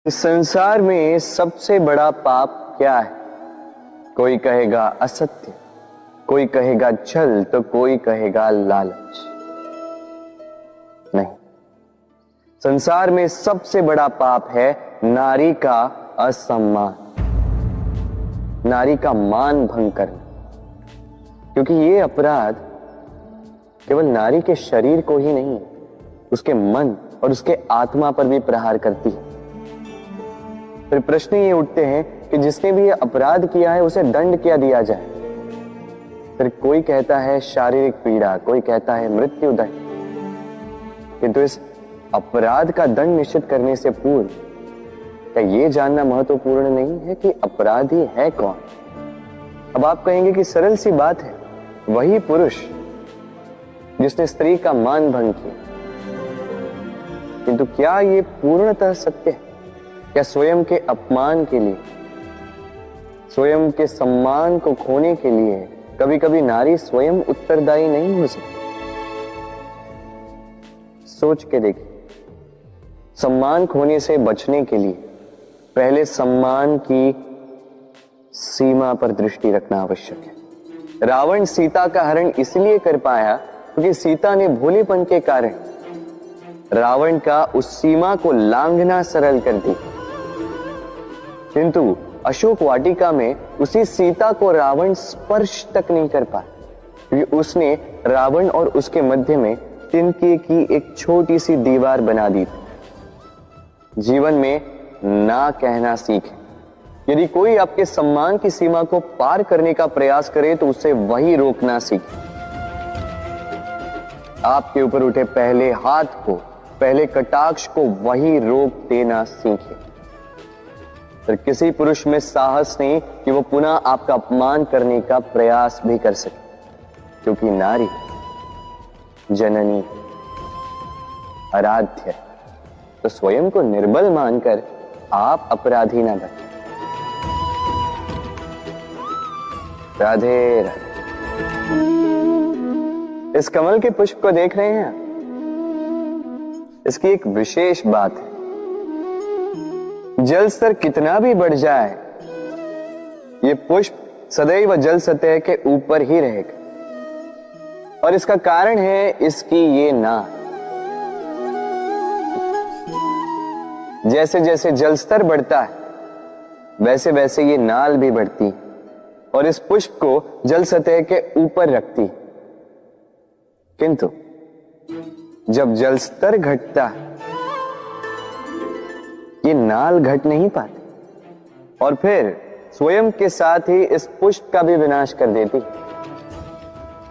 इस संसार में सबसे बड़ा पाप क्या है? कोई कहेगा असत्य, कोई कहेगा छल, तो कोई कहेगा लालच। नहीं, संसार में सबसे बड़ा पाप है नारी का असम्मान, नारी का मान भंग करना। क्योंकि ये अपराध केवल नारी के शरीर को ही नहीं, उसके मन और उसके आत्मा पर भी प्रहार करती है। फिर प्रश्न ये उठते हैं कि जिसने भी ये अपराध किया है उसे दंड क्या दिया जाए? फिर कोई कहता है शारीरिक पीड़ा, कोई कहता है मृत्यु दंड। किंतु इस अपराध का दंड निश्चित करने से पूर्व क्या ये जानना महत्वपूर्ण नहीं है कि अपराधी है कौन? अब आप कहेंगे कि सरल सी बात है, वही पुरुष जिसने स्त्री का मान भंग किया। किंतु क्या ये पूर्णतः सत्य है? क्या स्वयं के अपमान के लिए, स्वयं के सम्मान को खोने के लिए कभी कभी नारी स्वयं उत्तरदायी नहीं हो सकती? सोच के देखिए, सम्मान खोने से बचने के लिए पहले सम्मान की सीमा पर दृष्टि रखना आवश्यक है। रावण सीता का हरण इसलिए कर पाया क्योंकि सीता ने भोलेपन के कारण रावण का उस सीमा को लांघना सरल कर दी। किंतु अशोक वाटिका में उसी सीता को रावण स्पर्श तक नहीं कर पाया क्योंकि उसने रावण और उसके मध्य में तिनके की एक छोटी सी दीवार बना दी थी। जीवन में ना कहना सीखें। यदि कोई आपके सम्मान की सीमा को पार करने का प्रयास करे तो उसे वही रोकना सीखें। आपके ऊपर उठे पहले हाथ को, पहले कटाक्ष को वही रोक देना सीखें। फिर किसी पुरुष में साहस नहीं कि वो पुनः आपका अपमान करने का प्रयास भी कर सके, क्योंकि नारी जननी आराध्य। तो स्वयं को निर्बल मानकर आप अपराधी ना बने। राधे राधे। इस कमल के पुष्प को देख रहे हैं? इसकी एक विशेष बात है, जल स्तर कितना भी बढ़ जाए ये पुष्प सदैव जल सतह के ऊपर ही रहेगा। और इसका कारण है इसकी ये नाल। जैसे जैसे जल स्तर बढ़ता है वैसे वैसे ये नाल भी बढ़ती और इस पुष्प को जल सतह के ऊपर रखती। किंतु जब जल स्तर घटता है ये नाल घट नहीं पाती और फिर स्वयं के साथ ही इस पुष्प का भी विनाश कर देती।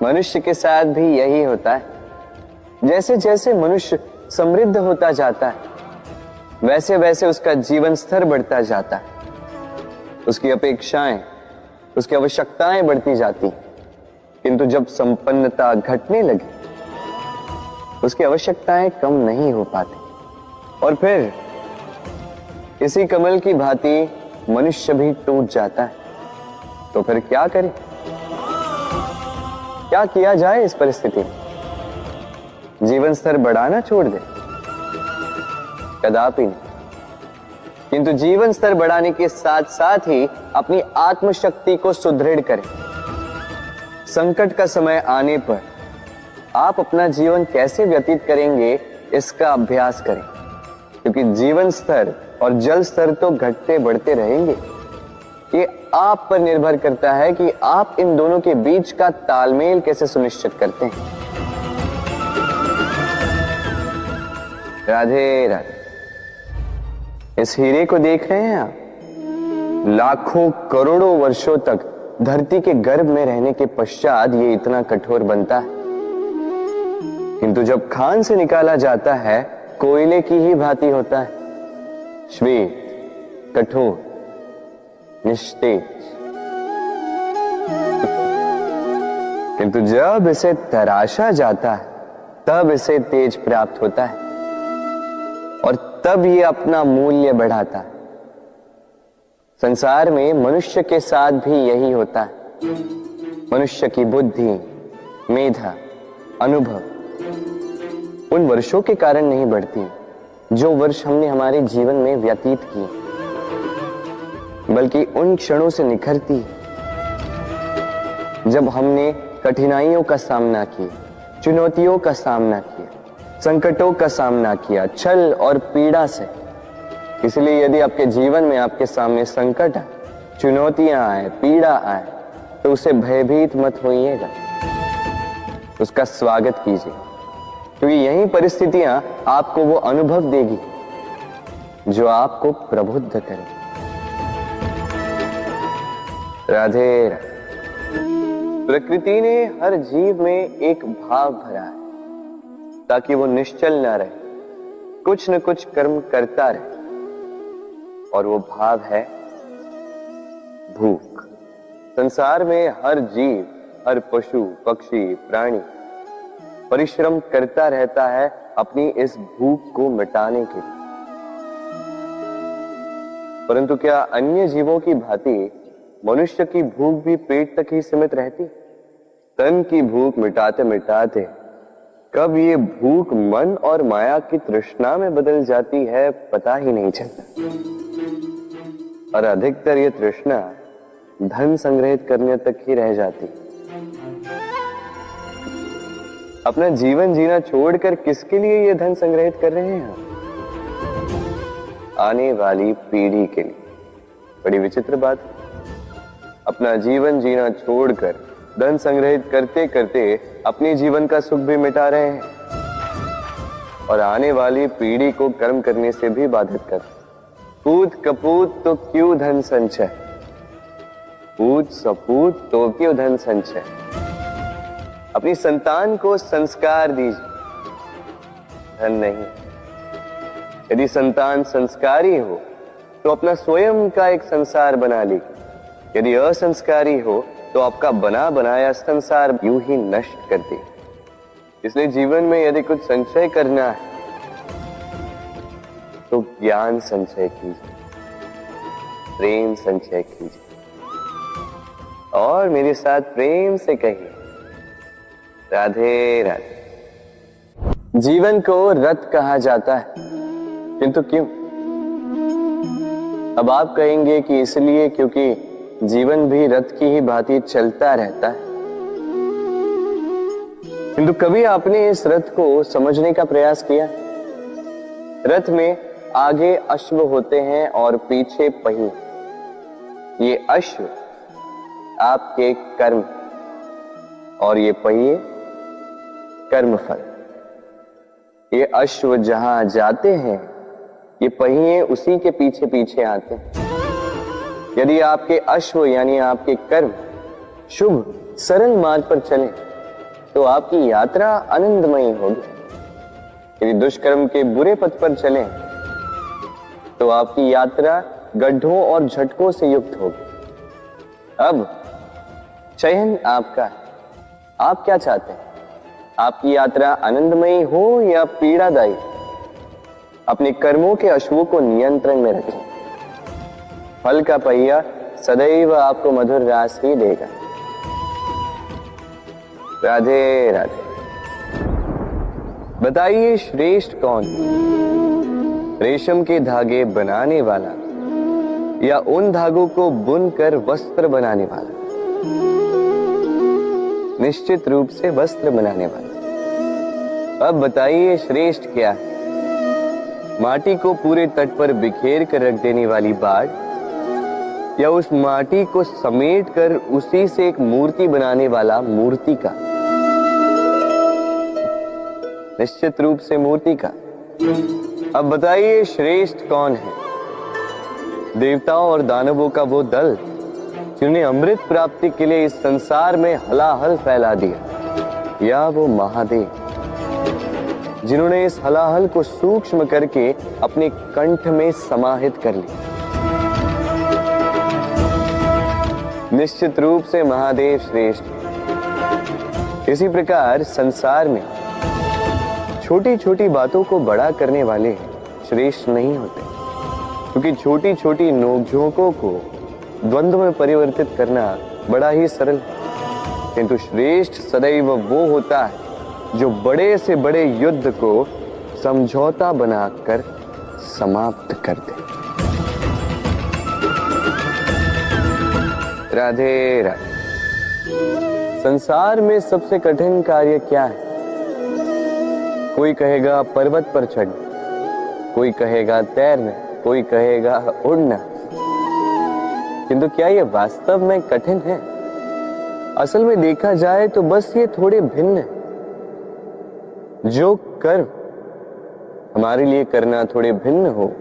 मनुष्य के साथ भी यही होता है। जैसे जैसे मनुष्य समृद्ध होता जाता है वैसे वैसे उसका जीवन स्तर बढ़ता जाता है, उसकी अपेक्षाएं, उसकी आवश्यकताएं बढ़ती जाती। किंतु जब संपन्नता घटने लगी उसकी आवश्यकताएं कम नहीं हो पाती और फिर इसी कमल की भांति मनुष्य भी टूट जाता है। तो फिर क्या करें? क्या किया जाए इस परिस्थिति में? जीवन स्तर बढ़ाना छोड़ दे? कदापि नहीं। किंतु जीवन स्तर बढ़ाने के साथ साथ ही अपनी आत्मशक्ति को सुदृढ़ करें। संकट का समय आने पर आप अपना जीवन कैसे व्यतीत करेंगे इसका अभ्यास करें, क्योंकि जीवन स्तर और जल स्तर तो घटते बढ़ते रहेंगे। ये आप पर निर्भर करता है कि आप इन दोनों के बीच का तालमेल कैसे सुनिश्चित करते हैं। राधे राधे। इस हीरे को देख रहे हैं आप? लाखों करोड़ों वर्षों तक धरती के गर्भ में रहने के पश्चात ये इतना कठोर बनता है, किंतु जब खान से निकाला जाता है कोयले की ही भांति होता है, श्वेत, कठोर, निस्तेज। किंतु जब इसे तराशा जाता है तब इसे तेज प्राप्त होता है और तब ये अपना मूल्य बढ़ाता है। संसार में मनुष्य के साथ भी यही होता है। मनुष्य की बुद्धि, मेधा, अनुभव उन वर्षों के कारण नहीं बढ़ती जो वर्ष हमने हमारे जीवन में व्यतीत किए, बल्कि उन क्षणों से निखरती है जब हमने कठिनाइयों का सामना किया, चुनौतियों का सामना किया, संकटों का सामना किया, छल और पीड़ा से। इसलिए यदि आपके जीवन में आपके सामने संकट आए, चुनौतियां आए, पीड़ा आए, तो उसे भयभीत मत होइएगा, उसका स्वागत कीजिए, क्योंकि यही परिस्थितियां आपको वो अनुभव देगी जो आपको प्रबुद्ध करे। राधे राधे। प्रकृति ने हर जीव में एक भाव भरा है ताकि वो निश्चल ना रहे, कुछ न कुछ कर्म करता रहे, और वो भाव है भूख। संसार में हर जीव, हर पशु, पक्षी, प्राणी परिश्रम करता रहता है अपनी इस भूख को मिटाने के लिए। परंतु क्या अन्य जीवों की भांति मनुष्य की भूख भी पेट तक ही सीमित रहती? तन की भूख मिटाते मिटाते कब ये भूख मन और माया की तृष्णा में बदल जाती है पता ही नहीं चलता। और अधिकतर ये तृष्णा धन संग्रहित करने तक ही रह जाती। अपना जीवन जीना छोड़कर किसके लिए ये धन संग्रहित कर रहे हैं? आने वाली पीढ़ी के लिए। बड़ी विचित्र बात है। अपना जीवन जीना छोड़कर धन संग्रहित करते करते अपने जीवन का सुख भी मिटा रहे हैं और आने वाली पीढ़ी को कर्म करने से भी बाधित कर। पूत कपूत तो क्यों धन संचय, पूत सपूत तो क्यों धन संचय। अपनी संतान को संस्कार दीजिए, धन नहीं। यदि संतान संस्कारी हो तो अपना स्वयं का एक संसार बना ली। यदि असंस्कारी हो तो आपका बना बनाया संसार यूं ही नष्ट कर दे। इसलिए जीवन में यदि कुछ संचय करना है तो ज्ञान संचय कीजिए, प्रेम संचय कीजिए, और मेरे साथ प्रेम से कहिए राधे राधे। जीवन को रथ कहा जाता है, किंतु क्यों? अब आप कहेंगे कि इसलिए क्योंकि जीवन भी रथ की ही भांति चलता रहता है। किंतु कभी आपने इस रथ को समझने का प्रयास किया? रथ में आगे अश्व होते हैं और पीछे पहिए। ये अश्व आपके कर्म और ये पहिए कर्मफल। ये अश्व जहां जाते हैं, ये पहिए उसी के पीछे पीछे आते हैं। यदि आपके अश्व यानी आपके कर्म शुभ सरल मार्ग पर चले तो आपकी यात्रा आनंदमयी होगी। यदि दुष्कर्म के बुरे पथ पर चले तो आपकी यात्रा गड्ढों और झटकों से युक्त होगी। अब चयन आपका है, आप क्या चाहते हैं? आपकी यात्रा आनंदमयी हो या पीड़ादायी? अपने कर्मों के अश्वों को नियंत्रण में रखें। फल का पहिया सदैव आपको मधुर रास ही देगा। राधे राधे। बताइए श्रेष्ठ कौन? रेशम के धागे बनाने वाला या उन धागों को बुनकर वस्त्र बनाने वाला? निश्चित रूप से वस्त्र बनाने वाला। अब बताइए श्रेष्ठ क्या है? माटी को पूरे तट पर बिखेर कर रख देने वाली बाढ़ या उस माटी को समेट कर उसी से एक मूर्ति बनाने वाला मूर्ति का? निश्चित रूप से मूर्ति का। अब बताइए श्रेष्ठ कौन है? देवताओं और दानवों का वो दल जिन्होंने अमृत प्राप्ति के लिए इस संसार में हलाहल फैला दिया, या वो महादेव जिन्होंने इस हलाहल को सूक्ष्म करके अपने कंठ में समाहित कर लिया? निश्चित रूप से महादेव श्रेष्ठ। इसी प्रकार संसार में छोटी छोटी बातों को बड़ा करने वाले श्रेष्ठ नहीं होते, क्योंकि छोटी छोटी नोकझोंकों को द्वंद्व में परिवर्तित करना बड़ा ही सरल है। किंतु श्रेष्ठ सदैव वो होता है जो बड़े से बड़े युद्ध को समझौता बनाकर समाप्त कर दे। राधे राधे। संसार में सबसे कठिन कार्य क्या है? कोई कहेगा पर्वत पर चढ़ना, कोई कहेगा तैरना, कोई कहेगा उड़ना। किंतु क्या ये वास्तव में कठिन है? असल में देखा जाए तो बस ये थोड़े भिन्न है। जो कर्म हमारे लिए करना थोड़े भिन्न हो,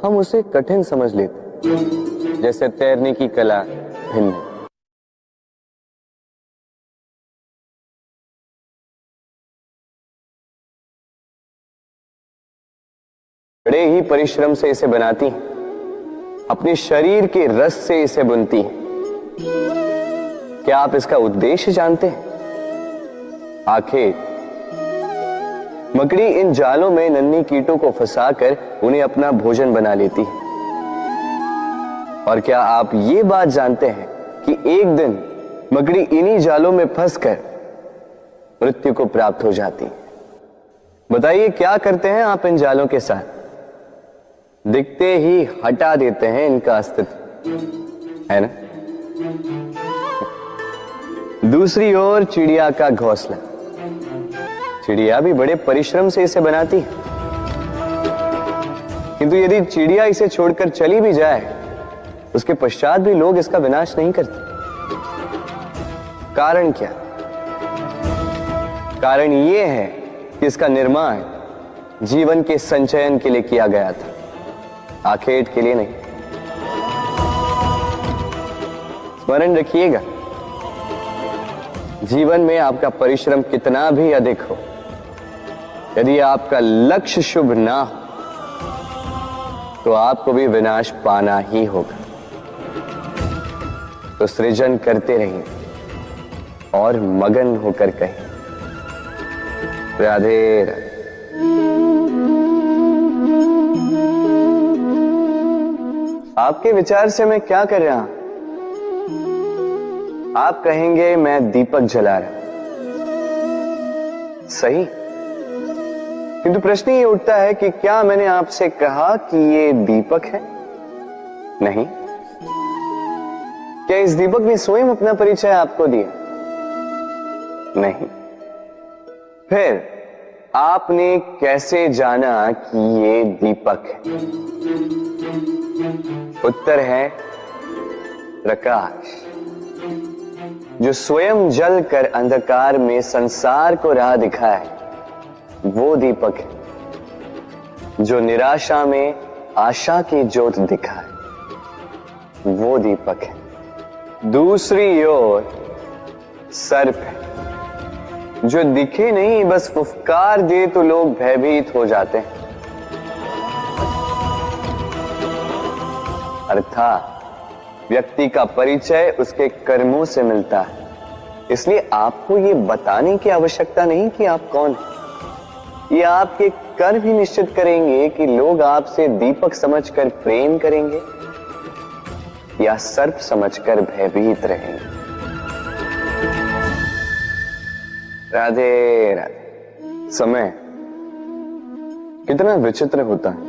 हम उसे कठिन समझ लेते। जैसे तैरने की कला भिन्न है। बड़े ही परिश्रम से इसे बनाती हैं, अपने शरीर के रस से इसे बुनती हैं। क्या आप इसका उद्देश्य जानते हैं? आखिर मकड़ी इन जालों में नन्ही कीटों को फंसाकर उन्हें अपना भोजन बना लेती है। और क्या आप ये बात जानते हैं कि एक दिन मकड़ी इन्हीं जालों में फंसकर मृत्यु को प्राप्त हो जाती है? बताइए क्या करते हैं आप इन जालों के साथ? दिखते ही हटा देते हैं इनका अस्तित्व, है ना? दूसरी ओर चिड़िया का घोंसला। चिड़िया भी बड़े परिश्रम से इसे बनाती है, किंतु यदि चिड़िया इसे छोड़कर चली भी जाए, उसके पश्चात भी लोग इसका विनाश नहीं करते। कारण क्या? कारण यह है कि इसका निर्माण जीवन के संचयन के लिए किया गया था, आखेट के लिए नहीं। स्मरण रखिएगा, जीवन में आपका परिश्रम कितना भी अधिक हो, यदि आपका लक्ष्य शुभ ना हो तो आपको भी विनाश पाना ही होगा। तो सृजन करते रहिए और मगन होकर कहें राधे राधे। आपके विचार से मैं क्या कर रहा हूं? आप कहेंगे मैं दीपक जला रहा हूं। सही, किंतु प्रश्न ये उठता है कि क्या मैंने आपसे कहा कि ये दीपक है? नहीं। क्या इस दीपक ने स्वयं अपना परिचय आपको दिया? नहीं। फिर आपने कैसे जाना कि ये दीपक है? उत्तर है प्रकाश, जो स्वयं जलकर अंधकार में संसार को राह दिखाए, वो दीपक है। जो निराशा में आशा की ज्योत दिखाए, वो दीपक है। दूसरी ओर सर्प है, जो दिखे नहीं, बस फुफकार दे तो लोग भयभीत हो जाते हैं। अर्थात व्यक्ति का परिचय उसके कर्मों से मिलता है। इसलिए आपको ये बताने की आवश्यकता नहीं कि आप कौन हैं। ये आपके कर्म ही निश्चित करेंगे कि लोग आपसे दीपक समझकर प्रेम करेंगे या सर्प समझकर भयभीत रहेंगे। राधे राधे। समय कितना विचित्र होता है।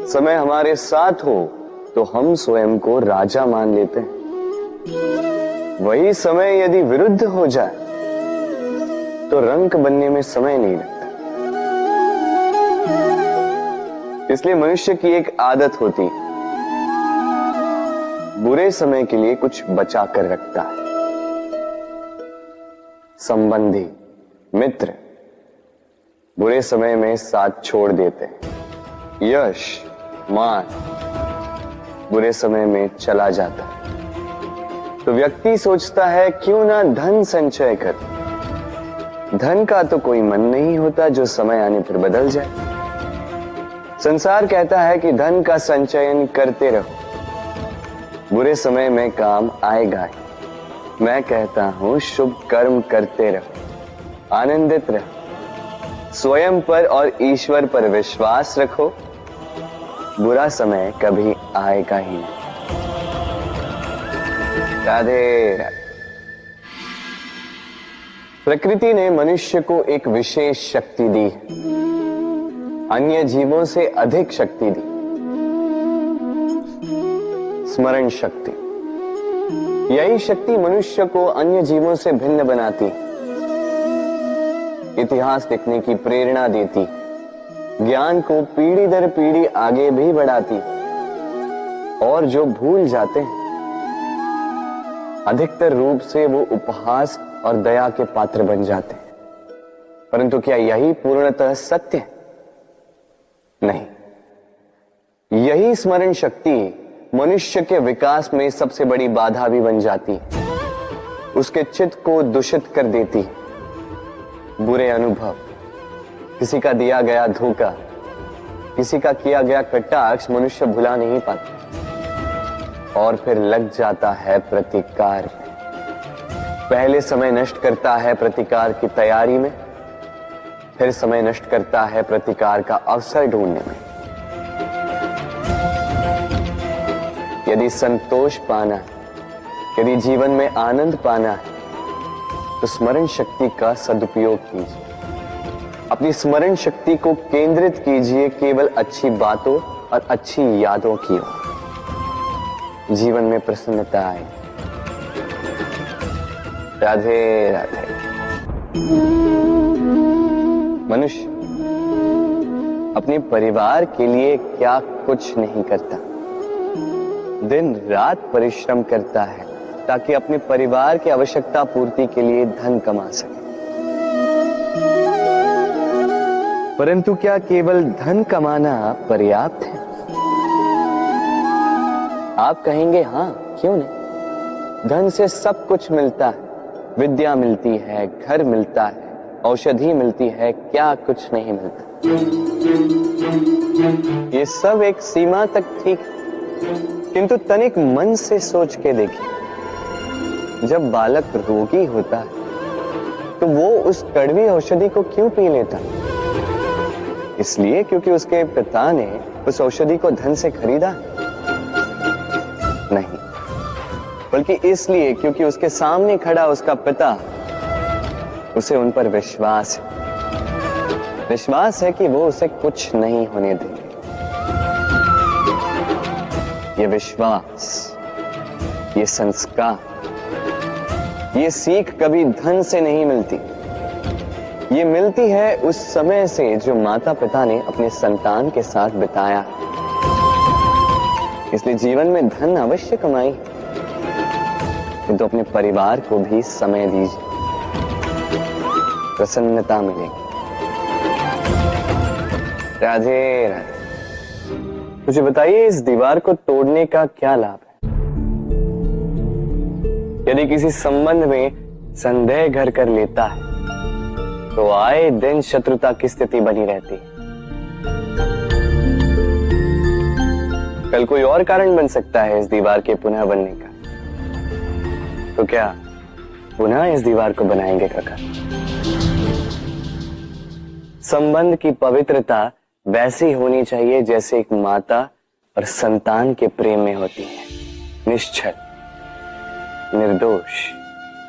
समय हमारे साथ हो तो हम स्वयं को राजा मान लेते हैं। वही समय यदि विरुद्ध हो जाए तो रंक बनने में समय नहीं लगता। इसलिए मनुष्य की एक आदत होती है, बुरे समय के लिए कुछ बचा कर रखता है। संबंधी, मित्र बुरे समय में साथ छोड़ देते हैं। यश, मान बुरे समय में चला जाता है। तो व्यक्ति सोचता है क्यों ना धन संचय कर। धन का तो कोई मन नहीं होता जो समय आने पर बदल जाए। संसार कहता है कि धन का संचयन करते रहो, बुरे समय में काम आएगा ही। मैं कहता हूं शुभ कर्म करते रहो, आनंदित रहो, स्वयं पर और ईश्वर पर विश्वास रखो, बुरा समय कभी आएगा ही नहीं। राधे राधे। प्रकृति ने मनुष्य को एक विशेष शक्ति दी है। अन्य जीवों से अधिक शक्ति दी, स्मरण शक्ति। यही शक्ति मनुष्य को अन्य जीवों से भिन्न बनाती, इतिहास लिखने की प्रेरणा देती, ज्ञान को पीढ़ी दर पीढ़ी आगे भी बढ़ाती। और जो भूल जाते हैं, अधिकतर रूप से वो उपहास और दया के पात्र बन जाते हैं। परंतु क्या यही पूर्णतः सत्य है? नहीं। यही स्मरण शक्ति मनुष्य के विकास में सबसे बड़ी बाधा भी बन जाती है, उसके चित्त को दूषित कर देती। बुरे अनुभव, किसी का दिया गया धोखा, किसी का किया गया कटाक्ष मनुष्य भुला नहीं पाता और फिर लग जाता है प्रतिकार में। पहले समय नष्ट करता है प्रतिकार की तैयारी में, फिर समय नष्ट करता है प्रतिकार का अवसर ढूंढने में। यदि संतोष पाना है, यदि जीवन में आनंद पाना है, तो स्मरण शक्ति का सदुपयोग कीजिए। अपनी स्मरण शक्ति को केंद्रित कीजिए केवल अच्छी बातों और अच्छी यादों की ओर। जीवन में प्रसन्नता आए। राधे राधे। मनुष्य अपने परिवार के लिए क्या कुछ नहीं करता, दिन रात परिश्रम करता है ताकि अपने परिवार की आवश्यकता पूर्ति के लिए धन कमा सके। परंतु क्या केवल धन कमाना पर्याप्त है? आप कहेंगे हाँ, क्यों नहीं। धन से सब कुछ मिलता है, विद्या मिलती है, घर मिलता है, औषधि मिलती है, क्या कुछ नहीं मिलता। ये सब एक सीमा तक ठीक, किंतु तनिक मन से सोच के देखिए, जब बालक रोगी होता है तो वो उस कड़वी औषधि को क्यों पी लेता? इसलिए क्योंकि उसके पिता ने उस औषधि को धन से खरीदा? नहीं, बल्कि इसलिए क्योंकि उसके सामने खड़ा उसका पिता, उसे उन पर विश्वास है। विश्वास है कि वो उसे कुछ नहीं होने देंगे। ये विश्वास, ये संस्कार, ये सीख कभी धन से नहीं मिलती। ये मिलती है उस समय से जो माता पिता ने अपने संतान के साथ बिताया। इसलिए जीवन में धन अवश्य कमाई, किंतु अपने परिवार को भी समय दीजिए, प्रसन्नता मिलेगी। राधे राधे। मुझे बताइए, इस दीवार को तोड़ने का क्या लाभ है? यदि किसी संबंध में संदेह घर कर लेता है तो आए दिन शत्रुता की स्थिति बनी रहती है। कल कोई और कारण बन सकता है इस दीवार के पुनः बनने का। तो क्या पुनः इस दीवार को बनाएंगे काका? संबंध की पवित्रता वैसी होनी चाहिए जैसे एक माता और संतान के प्रेम में होती है, निश्चल, निर्दोष।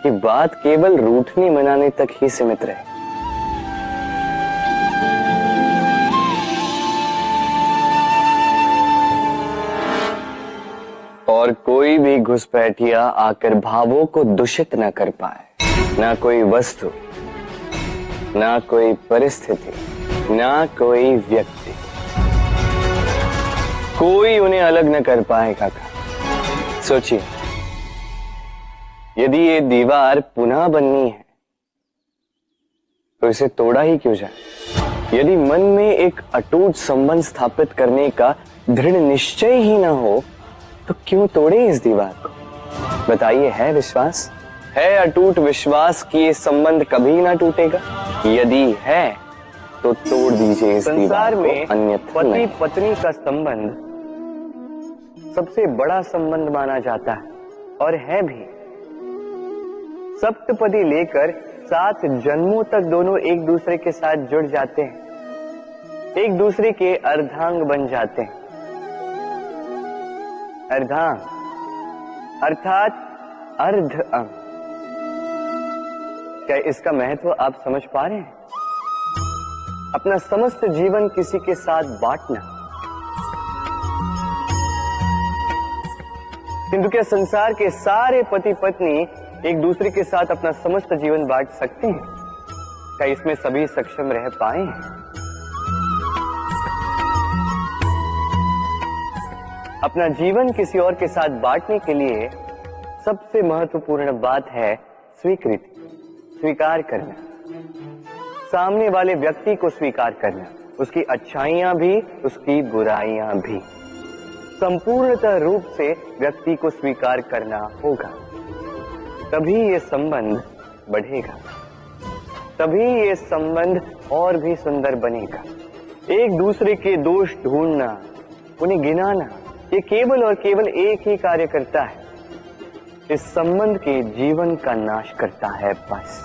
कि बात केवल रूठने मनाने तक ही सीमित रहे। और कोई भी घुसपैठिया आकर भावों को दूषित न कर पाए। ना कोई वस्तु, ना कोई परिस्थिति, ना कोई व्यक्ति, कोई उन्हें अलग न कर पाए काका। सोचिए, यदि ये दीवार पुनः बननी है तो इसे तोड़ा ही क्यों जाए? यदि मन में एक अटूट संबंध स्थापित करने का दृढ़ निश्चय ही ना हो तो क्यों तोड़े इस दीवार को? बताइए, है विश्वास? है अटूट विश्वास कि ये संबंध कभी ना टूटेगा? यदि है तो तोड़ दीजिए इस दीवार को, अन्यथा पति पत्नी का संबंध सबसे बड़ा संबंध माना जाता है और है भी। सप्तपदी लेकर 7 जन्मों तक दोनों एक दूसरे के साथ जुड़ जाते हैं, एक दूसरे के अर्धांग बन जाते हैं। अर्धांग अर्थात अर्ध अंग। क्या इसका महत्व आप समझ पा रहे हैं? अपना समस्त जीवन किसी के साथ बांटना। किंतु क्या संसार के सारे पति पत्नी एक दूसरे के साथ अपना समस्त जीवन बांट सकते हैं? क्या इसमें सभी सक्षम रह पाए? अपना जीवन किसी और के साथ बांटने के लिए सबसे महत्वपूर्ण बात है स्वीकृति, स्वीकार करना। सामने वाले व्यक्ति को स्वीकार करना, उसकी अच्छाइयां भी, उसकी बुराइयां भी। संपूर्णतः रूप से व्यक्ति को स्वीकार करना होगा, तभी ये संबंध बढ़ेगा, तभी ये संबंध और भी सुंदर बनेगा। एक दूसरे के दोष ढूंढना, उन्हें गिनाना, ये केवल और केवल एक ही कार्य करता है, इस संबंध के जीवन का नाश करता है। बस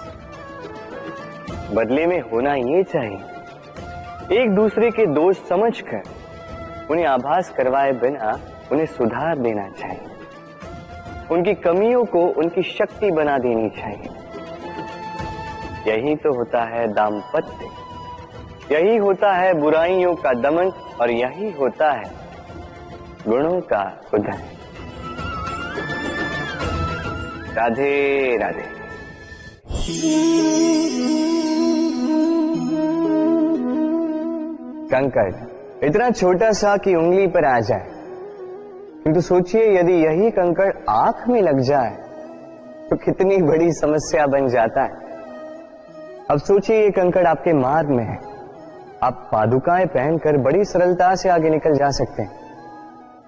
बदले में होना ये चाहिए, एक दूसरे के दोष समझकर उन्हें आभास करवाए बिना उन्हें सुधार देना चाहिए, उनकी कमियों को उनकी शक्ति बना देनी चाहिए। यही तो होता है दाम्पत्य, यही होता है बुराइयों का दमन, और यही होता है गुणों का उदय। राधे राधे। कंकड़ इतना छोटा सा कि उंगली पर आ जाए, किंतु सोचिए यदि यही कंकड़ आंख में लग जाए तो कितनी बड़ी समस्या बन जाता है। अब सोचिए ये कंकड़ आपके मार्ग में है, आप पादुकाएं पहनकर बड़ी सरलता से आगे निकल जा सकते हैं,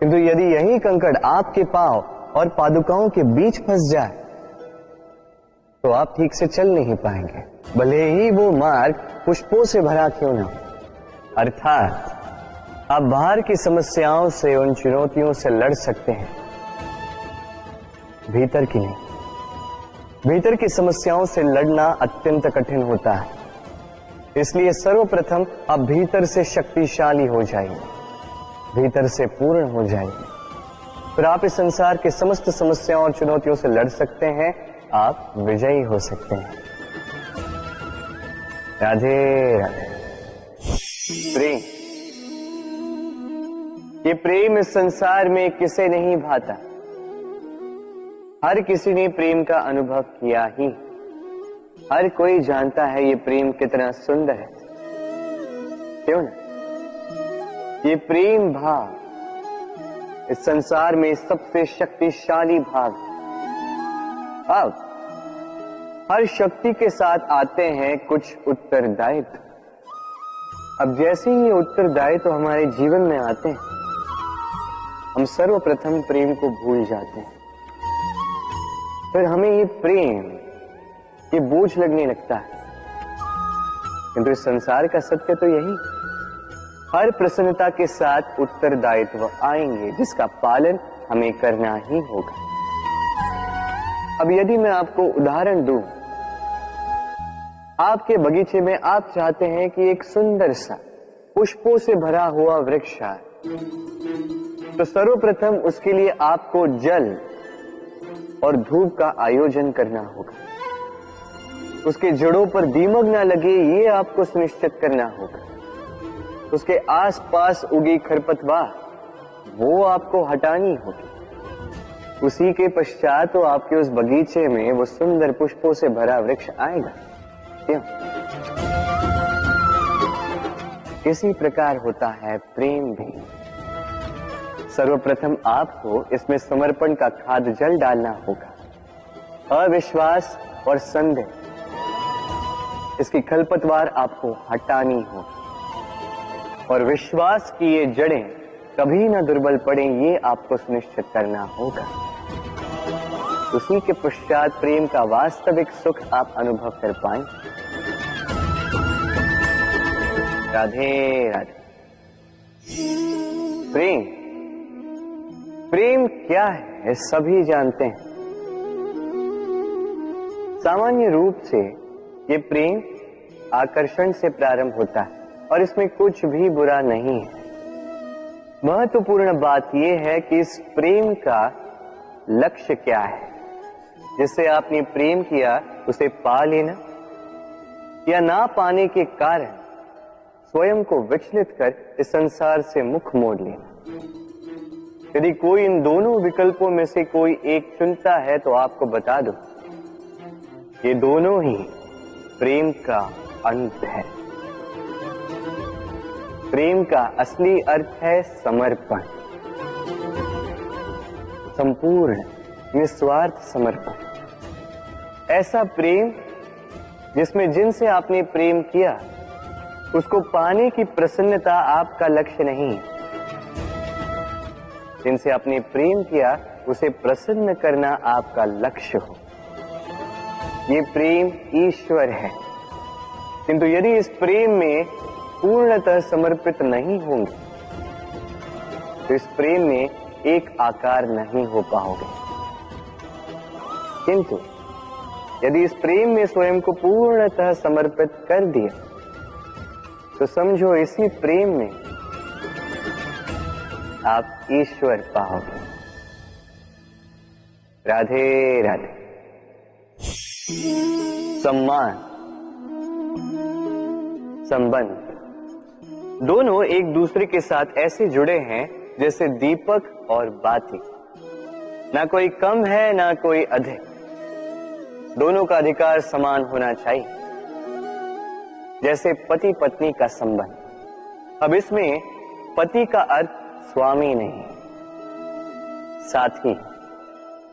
किंतु यदि यही कंकड़ आपके पांव और पादुकाओं के बीच फंस जाए तो आप ठीक से चल नहीं पाएंगे, भले ही वो मार्ग पुष्पों से भरा क्यों ना हो। अर्थात आप बाहर की समस्याओं से, उन चुनौतियों से लड़ सकते हैं, भीतर की नहीं। भीतर की समस्याओं से लड़ना अत्यंत कठिन होता है, इसलिए सर्वप्रथम आप भीतर से शक्तिशाली हो जाइए, भीतर से पूर्ण हो जाइए, फिर आप इस संसार के समस्त समस्याओं और चुनौतियों से लड़ सकते हैं, आप विजयी हो सकते हैं। राधे राधे। प्रेम, ये प्रेम इस संसार में किसे नहीं भाता, हर किसी ने प्रेम का अनुभव किया ही, हर कोई जानता है ये प्रेम कितना सुंदर है, क्यों ना? ये प्रेम भाव इस संसार में सबसे शक्तिशाली भाव है। अब हर शक्ति के साथ आते हैं कुछ उत्तरदायित्व। अब जैसे ही ये उत्तरदायित्व तो हमारे जीवन में आते हैं, हम सर्वप्रथम प्रेम को भूल जाते हैं, फिर हमें ये प्रेम, ये बोझ लगने लगता है। किंतु इस संसार का सत्य तो यही, हर प्रसन्नता के साथ उत्तरदायित्व आएंगे जिसका पालन हमें करना ही होगा। अब यदि मैं आपको उदाहरण दूं, आपके बगीचे में आप चाहते हैं कि एक सुंदर सा पुष्पों से भरा हुआ वृक्ष आए, तो सर्वप्रथम उसके लिए आपको जल और धूप का आयोजन करना होगा, उसके जड़ों पर दीमक ना लगे ये आपको सुनिश्चित करना होगा, उसके आसपास उगी खरपतवार वो आपको हटानी होगी, उसी के पश्चात तो आपके उस बगीचे में वो सुंदर पुष्पों से भरा वृक्ष आएगा। क्यों? इसी प्रकार होता है प्रेम भी। सर्वप्रथम आपको इसमें समर्पण का खाद जल डालना होगा, अविश्वास और संदेह, इसकी खरपतवार आपको हटानी होगी, और विश्वास की ये जड़ें कभी ना दुर्बल पड़े ये आपको सुनिश्चित करना होगा। उसी के पश्चात प्रेम का वास्तविक सुख आप अनुभव कर पाएं। राधे राधे। प्रेम, प्रेम क्या है सभी जानते हैं। सामान्य रूप से ये प्रेम आकर्षण से प्रारंभ होता है और इसमें कुछ भी बुरा नहीं है। महत्वपूर्ण बात यह है कि इस प्रेम का लक्ष्य क्या है। जिससे आपने प्रेम किया उसे पा लेना या ना पाने के कारण स्वयं को विचलित कर इस संसार से मुख मोड़ लेना। यदि कोई इन दोनों विकल्पों में से कोई एक चुनता है तो आपको बता दूं, ये दोनों ही प्रेम का अंत है। प्रेम का असली अर्थ है समर्पण, संपूर्ण निस्वार्थ समर्पण। ऐसा प्रेम जिसमें जिनसे आपने प्रेम किया उसको पाने की प्रसन्नता आपका लक्ष्य नहीं है। जिनसे आपने प्रेम किया उसे प्रसन्न करना आपका लक्ष्य हो। ये प्रेम ईश्वर है, किंतु यदि इस प्रेम में पूर्णतः समर्पित नहीं होंगे तो इस प्रेम में एक आकार नहीं हो पाओगे। किंतु यदि इस प्रेम में स्वयं को पूर्णतः समर्पित कर दिया तो समझो इसी प्रेम में आप ईश्वर पाओगे। राधे राधे। सम्मान, संबंध दोनों एक दूसरे के साथ ऐसे जुड़े हैं जैसे दीपक और बाती। ना कोई कम है ना कोई अधिक, दोनों का अधिकार समान होना चाहिए। जैसे पति पत्नी का संबंध। अब इसमें पति का अर्थ स्वामी नहीं, साथी।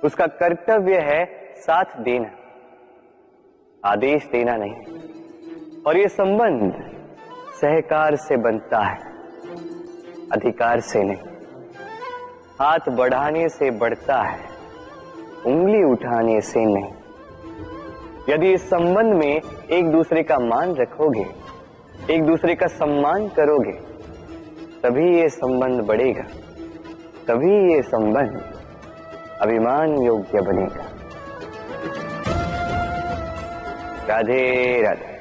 उसका कर्तव्य है साथ देना, आदेश देना नहीं। और ये संबंध सहकार से बनता है, अधिकार से नहीं। हाथ बढ़ाने से बढ़ता है, उंगली उठाने से नहीं। यदि इस संबंध में एक दूसरे का मान रखोगे, एक दूसरे का सम्मान करोगे, तभी ये संबंध बढ़ेगा, तभी ये संबंध अभिमान योग्य बनेगा। राधे राधे।